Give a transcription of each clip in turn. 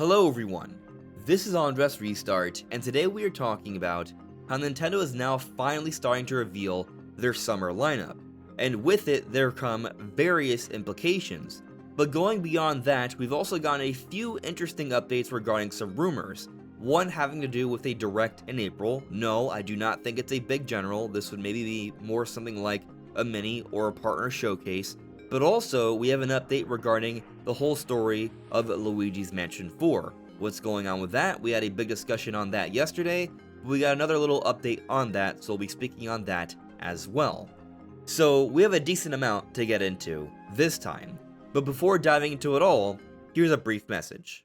Hello everyone, this is AndresRestart, and today we are talking about how Nintendo is now finally starting to reveal their summer lineup, and with it there come various implications. But going beyond that, we've also gotten a few interesting updates regarding some rumors, one having to do with a direct in April. No, I do not think it's a big general, this would maybe be more something like a mini or a partner showcase. But also, we have an update regarding the whole story of Luigi's Mansion 4. What's going on with that? We had a big discussion on that yesterday. We got another little update on that, so we'll be speaking on that as well. So, we have a decent amount to get into this time. But before diving into it all, here's a brief message.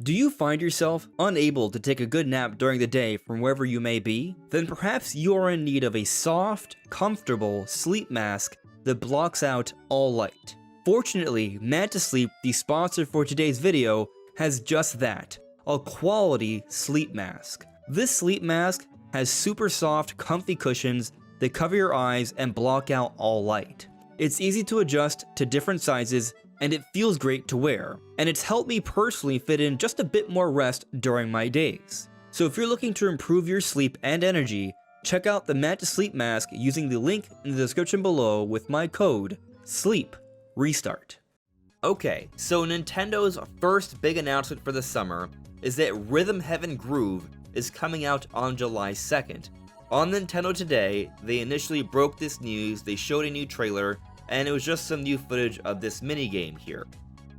Do you find yourself unable to take a good nap during the day from wherever you may be? Then perhaps you are in need of a soft, comfortable sleep mask that blocks out all light. Fortunately, Meant to Sleep, the sponsor for today's video, has just that, a quality sleep mask. This sleep mask has super soft, comfy cushions that cover your eyes and block out all light. It's easy to adjust to different sizes, and it feels great to wear. And it's helped me personally fit in just a bit more rest during my days. So if you're looking to improve your sleep and energy, check out the Meant to Sleep mask using the link in the description below with my code SLEEPRESTART. Okay, so Nintendo's first big announcement for the summer is that Rhythm Heaven Groove is coming out on July 2nd. On Nintendo Today, they initially broke this news, they showed a new trailer, and it was just some new footage of this minigame here.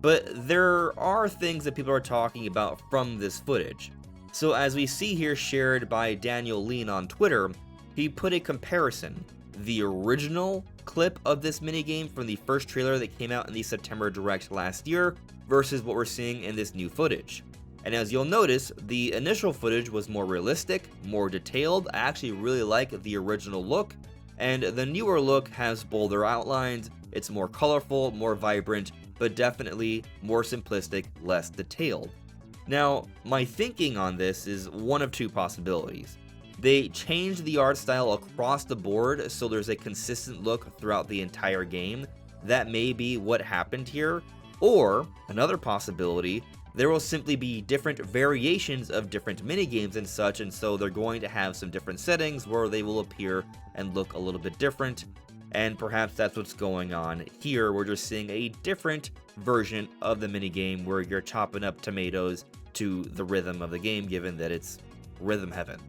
But there are things that people are talking about from this footage. So as we see here shared by Daniel Lean on Twitter, he put a comparison. The original clip of this minigame from the first trailer that came out in the September Direct last year versus what we're seeing in this new footage. And as you'll notice, the initial footage was more realistic, more detailed. I actually really like the original look, and the newer look has bolder outlines, it's more colorful, more vibrant, but definitely more simplistic, less detailed. Now, my thinking on this is one of two possibilities. They changed the art style across the board so there's a consistent look throughout the entire game. That may be what happened here. Or, another possibility, there will simply be different variations of different minigames and such, and so they're going to have some different settings where they will appear and look a little bit different. And perhaps that's what's going on here. We're just seeing a different version of the minigame where you're chopping up tomatoes to the rhythm of the game, given that it's Rhythm Heaven.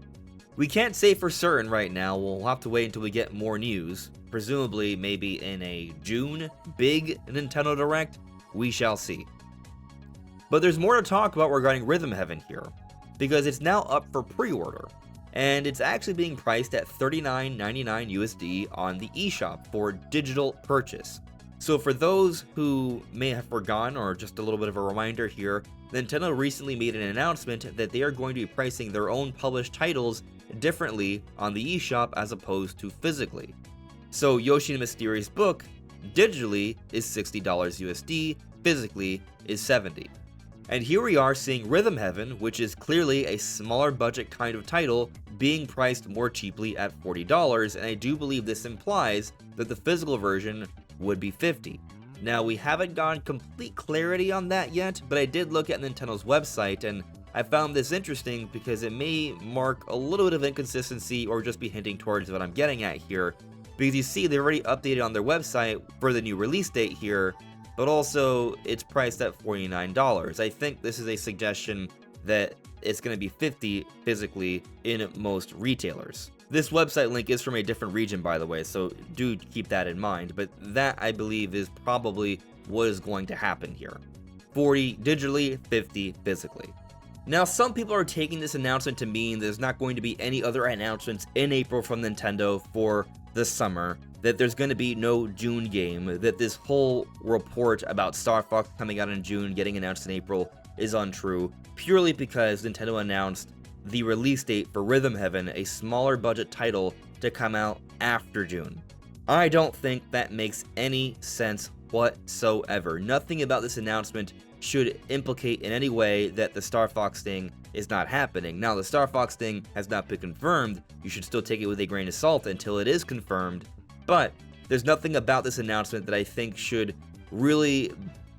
We can't say for certain right now, we'll have to wait until we get more news. Presumably, maybe in a June big Nintendo Direct, we shall see. But there's more to talk about regarding Rhythm Heaven here, because it's now up for pre-order. And it's actually being priced at $39.99 USD on the eShop for digital purchase. So for those who may have forgotten, or just a little bit of a reminder here, Nintendo recently made an announcement that they are going to be pricing their own published titles differently on the eShop as opposed to physically. So Yoshi and the Mysterious Book digitally is $60 USD, physically is $70. And here we are seeing Rhythm Heaven, which is clearly a smaller budget kind of title, being priced more cheaply at $40, and I do believe this implies that the physical version would be $50. Now, we haven't gotten complete clarity on that yet, but I did look at Nintendo's website, and I found this interesting because it may mark a little bit of inconsistency or just be hinting towards what I'm getting at here, because you see they already updated on their website for the new release date here, but also it's priced at $49. I think this is a suggestion that it's going to be $50 physically in most retailers. This website link is from a different region, by the way, so do keep that in mind, but that, I believe, is probably what is going to happen here. $40 digitally, $50 physically. Now, some people are taking this announcement to mean there's not going to be any other announcements in April from Nintendo for the summer, that there's going to be no June game, that this whole report about Star Fox coming out in June, getting announced in April, is untrue, purely because Nintendo announced the release date for Rhythm Heaven, a smaller budget title, to come out after June. I don't think that makes any sense whatsoever. Nothing about this announcement should implicate in any way that the Star Fox thing is not happening. Now, the Star Fox thing has not been confirmed. You should still take it with a grain of salt until it is confirmed, but there's nothing about this announcement that I think should really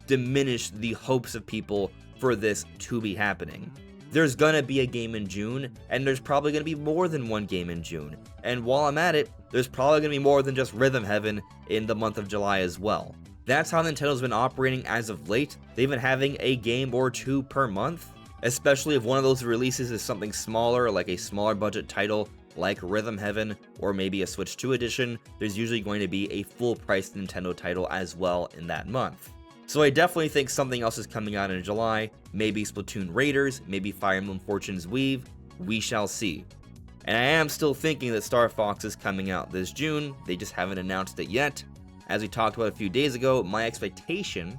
diminish the hopes of people for this to be happening. There's gonna be a game in June, and there's probably gonna be more than one game in June. And while I'm at it, there's probably gonna be more than just Rhythm Heaven in the month of July as well. That's how Nintendo's been operating as of late. They've been having a game or two per month, especially if one of those releases is something smaller, like a smaller budget title like Rhythm Heaven, or maybe a Switch 2 edition. There's usually going to be a full-priced Nintendo title as well in that month. So I definitely think something else is coming out in July, maybe Splatoon Raiders, maybe Fire Emblem Fortune's Weave, we shall see. And I am still thinking that Star Fox is coming out this June, they just haven't announced it yet. As we talked about a few days ago, my expectation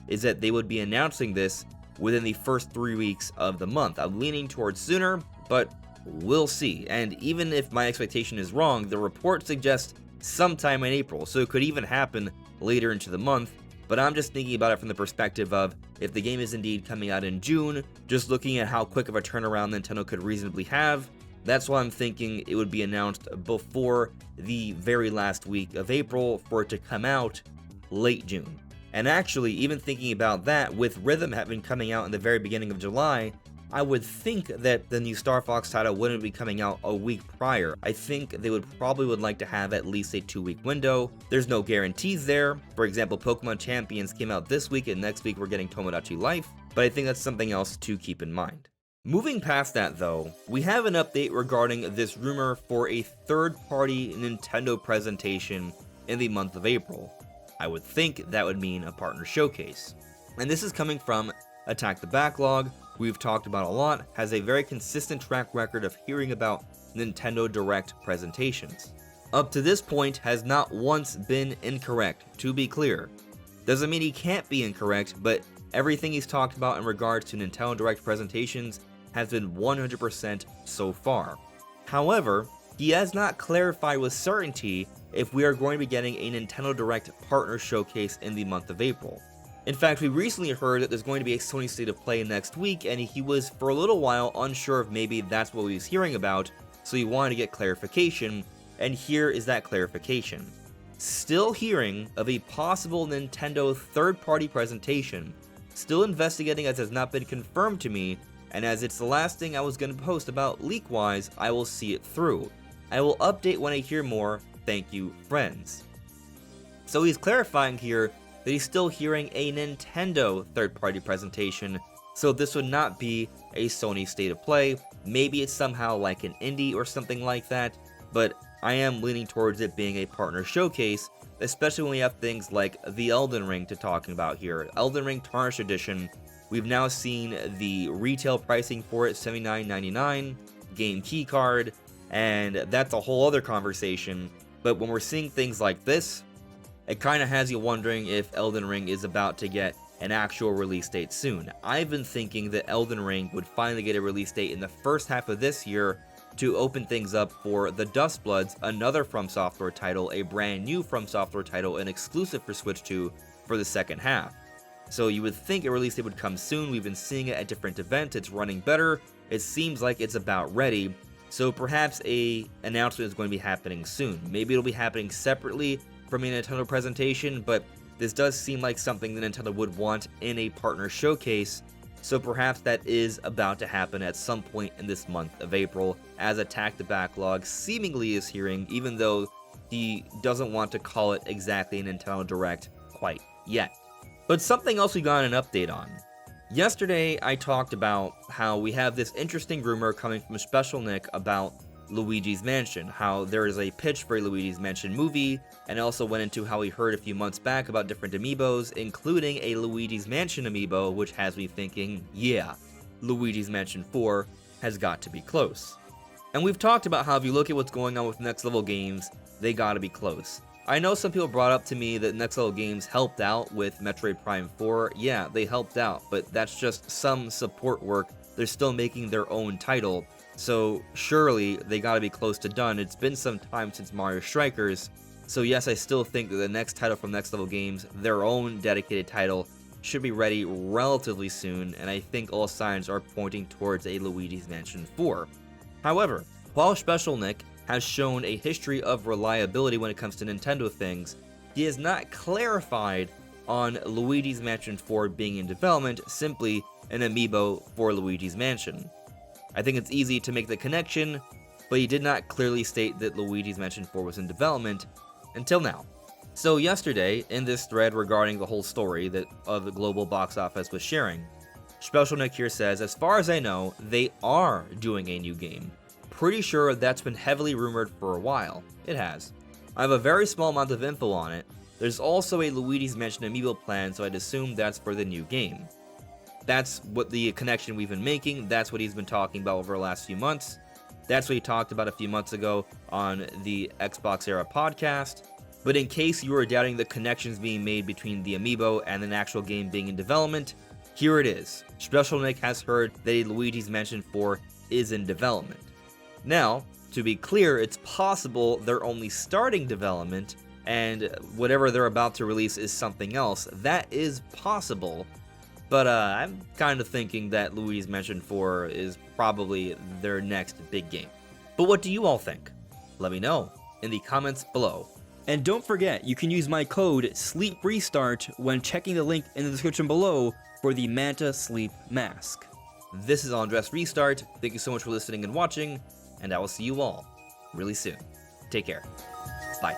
is that they would be announcing this within the first 3 weeks of the month. I'm leaning towards sooner, but we'll see. And even if my expectation is wrong, the report suggests sometime in April, so it could even happen later into the month. But I'm just thinking about it from the perspective of, if the game is indeed coming out in June, just looking at how quick of a turnaround Nintendo could reasonably have, that's why I'm thinking it would be announced before the very last week of April for it to come out late June. And actually, even thinking about that, with Rhythm having coming out in the very beginning of July, I would think that the new Star Fox title wouldn't be coming out a week prior. I think they would like to have at least a 2-week window. There's no guarantees there. For example, Pokemon Champions came out this week, and next week we're getting Tomodachi Life, but I think that's something else to keep in mind. Moving past that though, we have an update regarding this rumor for a third-party Nintendo presentation in the month of April. I would think that would mean a partner showcase. And this is coming from Attack the Backlog, who we've talked about a lot, has a very consistent track record of hearing about Nintendo Direct presentations. Up to this point, has not once been incorrect, to be clear. Doesn't mean he can't be incorrect, but everything he's talked about in regards to Nintendo Direct presentations has been 100% so far. However, he has not clarified with certainty if we are going to be getting a Nintendo Direct partner showcase in the month of April. In fact, we recently heard that there's going to be a Sony State of Play next week, and he was for a little while unsure if maybe that's what he was hearing about, so he wanted to get clarification, and here is that clarification. Still hearing of a possible Nintendo third-party presentation, still investigating as has not been confirmed to me, and as it's the last thing I was going to post about leak-wise, I will see it through. I will update when I hear more, thank you, friends. So he's clarifying here that he's still hearing a Nintendo third-party presentation, so this would not be a Sony State of Play. Maybe it's somehow like an indie or something like that, but I am leaning towards it being a partner showcase, especially when we have things like the Elden Ring to talk about here. Elden Ring Tarnished Edition, we've now seen the retail pricing for it, $79.99, game key card, and that's a whole other conversation. But when we're seeing things like this, it kind of has you wondering if Elden Ring is about to get an actual release date soon. I've been thinking that Elden Ring would finally get a release date in the first half of this year to open things up for the Dustbloods, another From Software title, a brand new From Software title, and exclusive for Switch 2 for the second half. So you would think a release date would come soon. We've been seeing it at different events. It's running better. It seems like it's about ready. So perhaps a announcement is going to be happening soon. Maybe it'll be happening separately from a Nintendo presentation, but this does seem like something that Nintendo would want in a partner showcase, so perhaps that is about to happen at some point in this month of April, as Attack the Backlog seemingly is hearing, even though he doesn't want to call it exactly a Nintendo Direct quite yet. But something else we got an update on. Yesterday, I talked about how we have this interesting rumor coming from Special Nick about Luigi's Mansion, how there is a pitch for a Luigi's Mansion movie, and also went into how he heard a few months back about different amiibos, including a Luigi's Mansion amiibo, which has me thinking, yeah, Luigi's Mansion 4 has got to be close. And we've talked about how if you look at what's going on with Next Level Games, they gotta be close. I know some people brought up to me that Next Level Games helped out with Metroid Prime 4. Yeah, they helped out, but that's just some support work. They're still making their own title, so surely they gotta be close to done. It's been some time since Mario Strikers, so yes, I still think that the next title from Next Level Games, their own dedicated title, should be ready relatively soon, and I think all signs are pointing towards a Luigi's Mansion 4. However, while Special Nick has shown a history of reliability when it comes to Nintendo things, he has not clarified on Luigi's Mansion 4 being in development, simply an amiibo for Luigi's Mansion. I think it's easy to make the connection, but he did not clearly state that Luigi's Mansion 4 was in development until now. So yesterday, in this thread regarding the whole story that the global box office was sharing, Special Nick here says, as far as I know, they are doing a new game. Pretty sure that's been heavily rumored for a while. It has. I have a very small amount of info on it. There's also a Luigi's Mansion amiibo plan, so I'd assume that's for the new game. That's what the connection we've been making, that's what he's been talking about over the last few months. That's what he talked about a few months ago on the Xbox Era podcast. But in case you were doubting the connections being made between the amiibo and an actual game being in development, here it is. Special Nick has heard that a Luigi's Mansion 4 is in development. Now, to be clear, it's possible they're only starting development and whatever they're about to release is something else. That is possible, but I'm kind of thinking that Luigi's Mansion 4 is probably their next big game. But what do you all think? Let me know in the comments below. And don't forget, you can use my code SLEEPRESTART when checking the link in the description below for the Manta Sleep Mask. This is AndresRestart. Thank you so much for listening and watching, and I will see you all really soon. Take care. Bye.